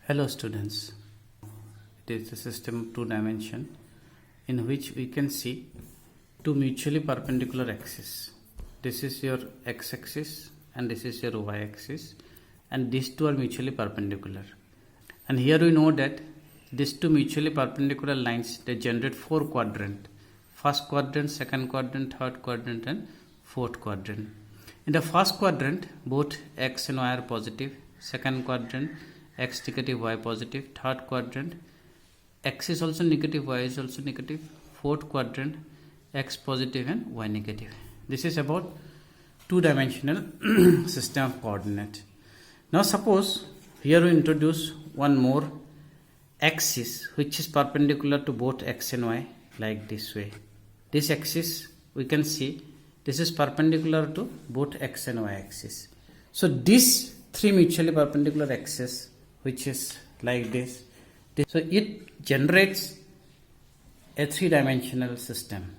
Hello students, it is the system two dimension in which we can see two mutually perpendicular axes. This is your x-axis and this is your y-axis, and these two are mutually perpendicular. And here we know that these two mutually perpendicular lines, they generate four quadrants: first quadrant, second quadrant, third quadrant and fourth quadrant. In the first quadrant, both x and y are positive. Second quadrant, x negative, y positive. Third quadrant, x is also negative, y is also negative. Fourth quadrant, x positive and y negative. This is about two-dimensional system of coordinate. Now suppose here we introduce one more axis which is perpendicular to both x and y, like this way. This axis we can see this is perpendicular to both x and y axis. So these three mutually perpendicular axes, which is like this, so it generates a three-dimensional system.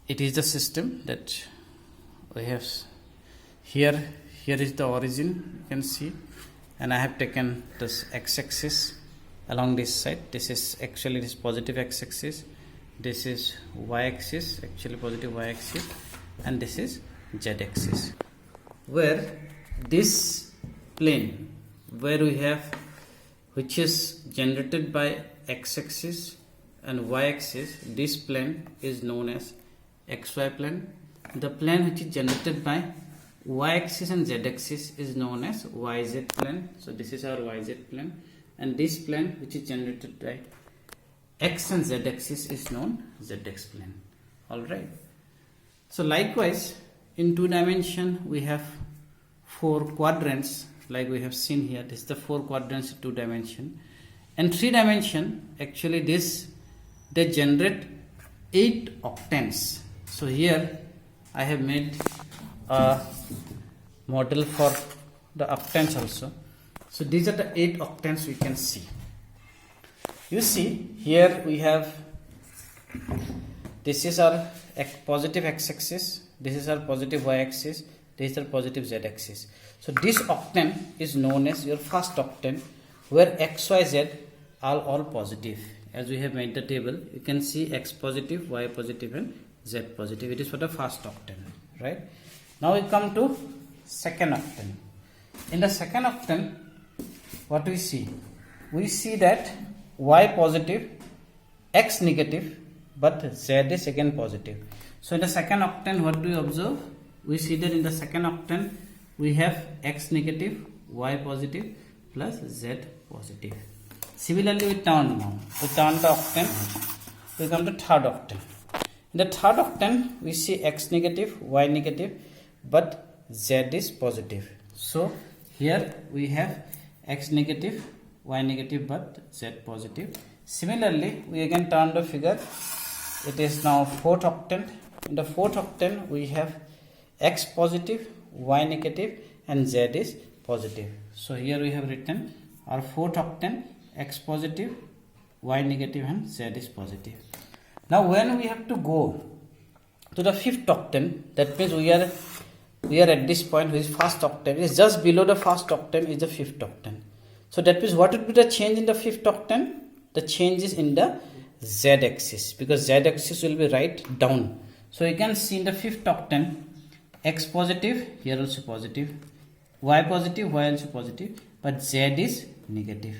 It is the system that we have here. Here is the origin, you can see, and I have taken this x-axis along this side. This is actually this positive x-axis, this is y-axis, actually positive y-axis, and this is z-axis, where this plane where we have, which is generated by x-axis and y-axis, this plane is known as xy plane. The plane which is generated by y-axis and z-axis is known as yz plane. So this is our yz plane, and this plane which is generated by x and z-axis is known zx plane. Alright. So likewise, in two dimension we have four quadrants, like we have seen here. This is the four quadrants in two dimension. And three dimension, actually this, they generate 8 octanes. So here I have made a model for the octanes also. So these are the 8 octanes we can see. You see here we have, this is our positive x-axis, this is our positive y-axis, this is our positive z-axis. So this octane is known as your first octane, where x, y, z are all positive. As we have made the table, you can see x positive, y positive and z positive. It is for the first octane, right? Now we come to second octane. In the second octane, what we see? We see that y positive, x negative, but z is again positive. So in the second octane, what do we observe? We see that in the second octane we have x negative, y positive plus z positive. Similarly, we turn now. We turn the octane. We come to third octane. In the third octane, we see x negative, y negative, but z is positive. So here we have x negative, y negative, but z positive. Similarly, we again turn the figure. It is now fourth octane. In the fourth octane, we have x positive, y negative and z is positive. So here we have written our fourth octane, x positive, y negative and z is positive. Now when we have to go to the fifth octane, that means we are at this point, which is first octane, is just below the first octane is the fifth octane. So that means what would be the change in the fifth octane? The change is in the z axis, because z axis will be right down. So you can see in the fifth octane, x positive, here also positive, y positive, y also positive, but z is negative.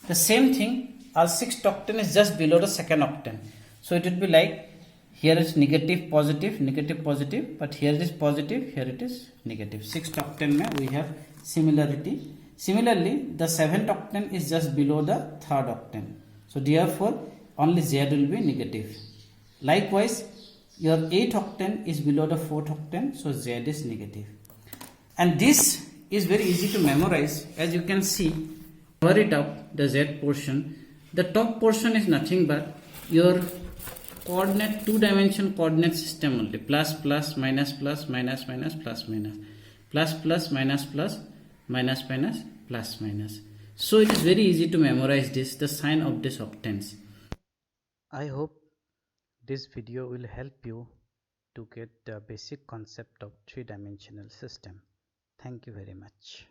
The same thing, our sixth octane is just below the second octane. So it would be like, here is negative, positive, but here it is positive, here it is negative. Sixth octane mein we have similarity. Similarly, the seventh octane is just below the third octane. So therefore, only z will be negative. Likewise, your 8th octane is below the 4th octane, so z is negative. And this is very easy to memorize. As you can see, cover it up, the z portion. The top portion is nothing but your coordinate, two-dimensional coordinate system only. Plus, plus, minus, plus, minus, minus, plus, minus. Plus, plus, minus, plus, minus, minus, plus, minus. So it is very easy to memorize this, the sign of this octanes. I hope this video will help you to get the basic concept of three-dimensional system. Thank you very much.